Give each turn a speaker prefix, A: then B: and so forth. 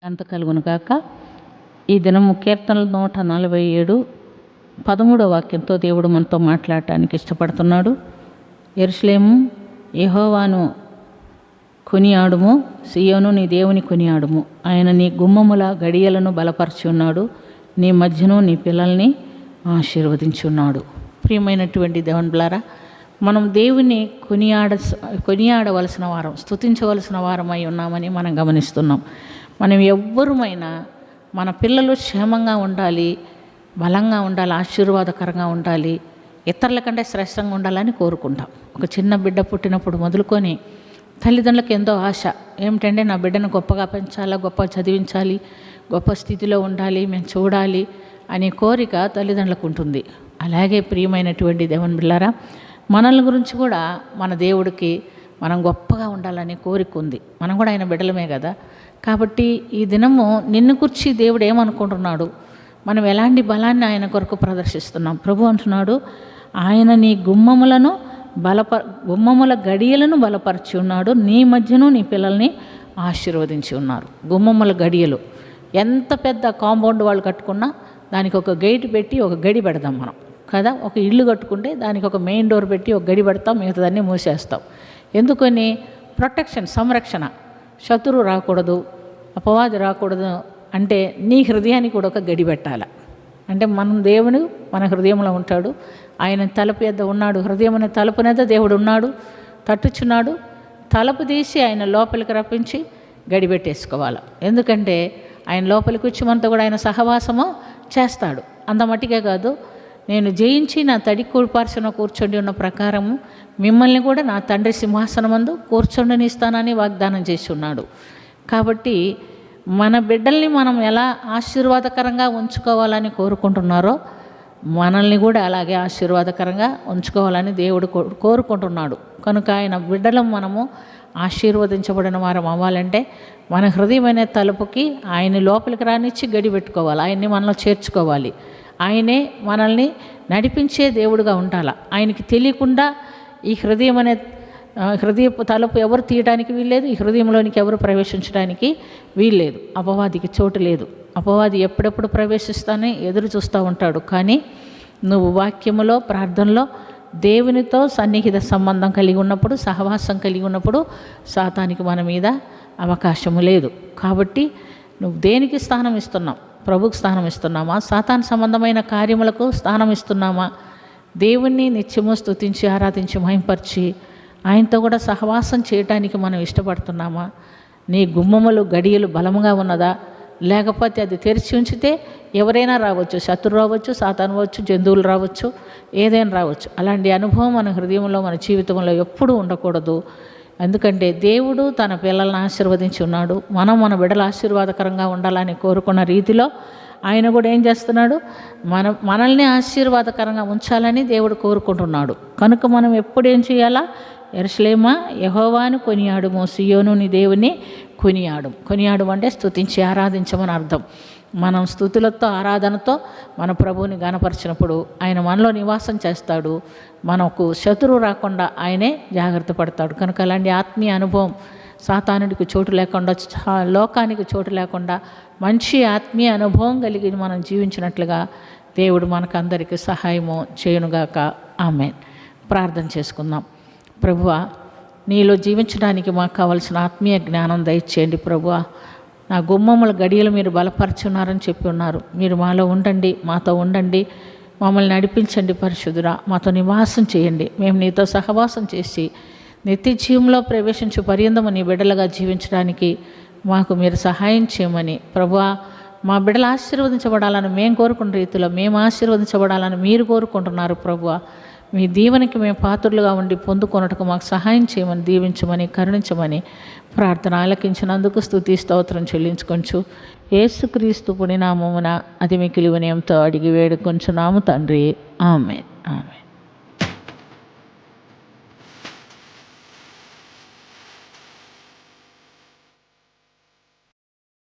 A: అంత కలుగును గాక. ఈ దినము కీర్తనలు 147 13వ వాక్యంతో దేవుడు మనతో మాట్లాడటానికి ఇష్టపడుతున్నాడు. యెరూషలేము యెహోవాను కొనియాడుము, సియోను నీ దేవుని కొనియాడుము. ఆయన నీ గుమ్మముల గడియలను బలపరిచి ఉన్నాడు, నీ మధ్యను నీ పిల్లల్ని ఆశీర్వదించున్నాడు. ప్రియమైనటువంటి దేవుని బిడ్డలారా, మనం దేవుని కొనియాడవలసిన వారం, స్తుతించవలసిన వారమై ఉన్నామని మనం గమనిస్తున్నాం. మనం ఎవ్వరుమైనా మన పిల్లలు క్షేమంగా ఉండాలి, బలంగా ఉండాలి, ఆశీర్వాదకరంగా ఉండాలి, ఇతరుల కంటే శ్రేష్టంగా ఉండాలని కోరుకుంటాం. ఒక చిన్న బిడ్డ పుట్టినప్పుడు మొదలుకొని తల్లిదండ్రులకు ఎంతో ఆశ ఏమిటంటే నా బిడ్డను గొప్పగా పెంచాలా, గొప్పగా చదివించాలి, గొప్ప స్థితిలో ఉండాలి, మేము చూడాలి అనే కోరిక తల్లిదండ్రులకు ఉంటుంది. అలాగే ప్రియమైనటువంటి దేవుని బిడ్డలారా, మనల్ని గురించి కూడా మన దేవుడికి మనం గొప్పగా ఉండాలనే కోరిక ఉంది. మనం కూడా ఆయన బిడ్డలమే కదా. కాబట్టి ఈ దినము నిన్ను గురించి దేవుడు ఏమనుకుంటున్నాడు, మనం ఎలాంటి బలాన్ని ఆయన కొరకు ప్రదర్శిస్తున్నాం. ప్రభు అంటున్నాడు, ఆయన నీ గుమ్మముల గడియలను బలపరిచి ఉన్నాడు, నీ మధ్యను నీ పిల్లల్ని ఆశీర్వదించి ఉన్నారు. గుమ్మముల గడియలు ఎంత పెద్ద కాంపౌండ్ వాళ్ళు కట్టుకున్నా దానికి ఒక గేట్ పెట్టి ఒక గడి పెడదాం మనం కదా. ఒక ఇల్లు కట్టుకుంటే దానికి ఒక మెయిన్ డోర్ పెట్టి ఒక గడి పెడతాం, మిగతాదాన్ని మూసేస్తాం. ఎందుకని? ప్రొటెక్షన్, సంరక్షణ. శత్రువు రాకూడదు, అపవాది రాకూడదు అంటే నీ హృదయానికి కూడా ఒక గడి పెట్టాలి. అంటే మనం దేవుడు మన హృదయంలో ఉంటాడు, ఆయన తలుపు యొద్ద ఉన్నాడు. హృదయం అనే తలుపు మీద దేవుడు ఉన్నాడు, తట్టుచున్నాడు. తలుపు తీసి ఆయన లోపలికి రప్పించి గడి పెట్టేసుకోవాలి. ఎందుకంటే ఆయన లోపలికి వచ్చి మనతో కూడా ఆయన సహవాసము చేస్తాడు. అంత మట్టికే కాదు, నేను జయించి నా తడి కూడిపార్శ్వన కూర్చొని ఉన్న ప్రకారము మిమ్మల్ని కూడా నా తండ్రి సింహాసనమందు కూర్చొండనిస్తానని వాగ్దానం చేసి ఉన్నాడు. కాబట్టి మన బిడ్డల్ని మనం ఎలా ఆశీర్వాదకరంగా ఉంచుకోవాలని కోరుకుంటున్నారో మనల్ని కూడా అలాగే ఆశీర్వాదకరంగా ఉంచుకోవాలని దేవుడు కోరుకుంటున్నాడు. కనుక ఆయన బిడ్డలం మనము ఆశీర్వదించబడిన వారం అవ్వాలంటే మన హృదయమైన తలుపుకి ఆయన లోపలికి రానిచ్చి గడి పెట్టుకోవాలి, ఆయన్ని మనలో చేర్చుకోవాలి. ఆయనే మనల్ని నడిపించే దేవుడుగా ఉండాలి. ఆయనకి తెలియకుండా ఈ హృదయపు తలుపు ఎవరు తీయడానికి వీల్లేదు, ఈ హృదయంలోనికి ఎవరు ప్రవేశించడానికి వీల్లేదు. అపవాదికి చోటు లేదు. అపవాది ఎప్పుడెప్పుడు ప్రవేశిస్తానని ఎదురు చూస్తూ ఉంటాడు. కానీ నువ్వు వాక్యములో, ప్రార్థనలో దేవునితో సన్నిహిత సంబంధం కలిగి ఉన్నప్పుడు, సహవాసం కలిగి ఉన్నప్పుడు సాతానికి మన మీద అవకాశము లేదు. కాబట్టి నువ్వు దేనికి స్థానం ఇస్తున్నావు? ప్రభుకు స్థానం ఇస్తున్నామా? సాతాన్ సంబంధమైన కార్యములకు స్థానం ఇస్తున్నామా? దేవుణ్ణి నిత్యము స్తుతించి ఆరాధించి మహింపరిచి ఆయనతో కూడా సహవాసం చేయటానికి మనం ఇష్టపడుతున్నామా? నీ గుమ్మములు గడియలు బలముగా ఉన్నదా? లేకపోతే అది తెరిచి ఉంచితే ఎవరైనా రావచ్చు, శత్రువు రావచ్చు, సాతాను రావచ్చు, జంతువులు రావచ్చు, ఏదైనా రావచ్చు. అలాంటి అనుభవం మన హృదయంలో, మన జీవితంలో ఎప్పుడూ ఉండకూడదు. ఎందుకంటే దేవుడు తన పిల్లలను ఆశీర్వదించి ఉన్నాడు. మనం మన బిడ్డలు ఆశీర్వాదకరంగా ఉండాలని కోరుకున్న రీతిలో ఆయన కూడా ఏం చేస్తున్నాడు, మనల్ని ఆశీర్వాదకరంగా ఉంచాలని దేవుడు కోరుకుంటున్నాడు. కనుక మనం ఎప్పుడు ఏం చేయాలా? యెరూషలేమా యెహోవాను కొనియాడుము, సియోను నీ దేవుని కొనియాడు అంటే స్తుతించి ఆరాధించమని అర్థం. మనం స్తుతులతో, ఆరాధనతో మన ప్రభువుని గణపరిచినప్పుడు ఆయన మనలో నివాసం చేస్తాడు. మనకు శత్రువు రాకుండా ఆయనే జాగ్రత్త పడతాడు. కనుక అలాంటి ఆత్మీయ అనుభవం సాతానుడికి చోటు లేకుండా, లోకానికి చోటు లేకుండా మంచి ఆత్మీయ అనుభవం కలిగి మనం జీవించినట్లుగా దేవుడు మనకందరికీ సహాయము చేయునుగాక. ఆమేన్. ప్రార్థన చేసుకుందాం. ప్రభువా, నీలో జీవించడానికి మాకు కావలసిన ఆత్మీయ జ్ఞానం దయచేయండి. ప్రభువా, నా గుమ్మముల గడియలు మీరు బలపరుచున్నారని చెప్పి ఉన్నారు. మీరు మాలో ఉండండి, మాతో ఉండండి, మమ్మల్ని నడిపించండి. పరిశుద్ధుడా, మాతో నివాసం చేయండి. మేము నీతో సహవాసం చేసి నిత్య జీవంలో ప్రవేశించు పర్యంతము నీ బిడ్డలుగా జీవించడానికి మాకు మీరు సహాయం చేయమని. ప్రభువా, మా బిడ్డలు ఆశీర్వదించబడాలని మేము కోరుకున్న రీతిలో మేము ఆశీర్వదించబడాలని మీరు కోరుకుంటున్నారు. ప్రభువా, మీ దీవెనకి మేము పాత్రులుగా ఉండి పొందుకొనుటకు మాకు సహాయం చేయమని, దీవించమని, కరుణించమని ప్రార్థన ఆలకించినందుకు స్తుతి స్తోత్రం చెల్లించుకొంచు యేసుక్రీస్తు పుణ్యనామమున అతి మిక్కిలి వినయంతో అడిగి వేడుకొంచున్నాము తండ్రి. ఆమేన్. ఆమేన్.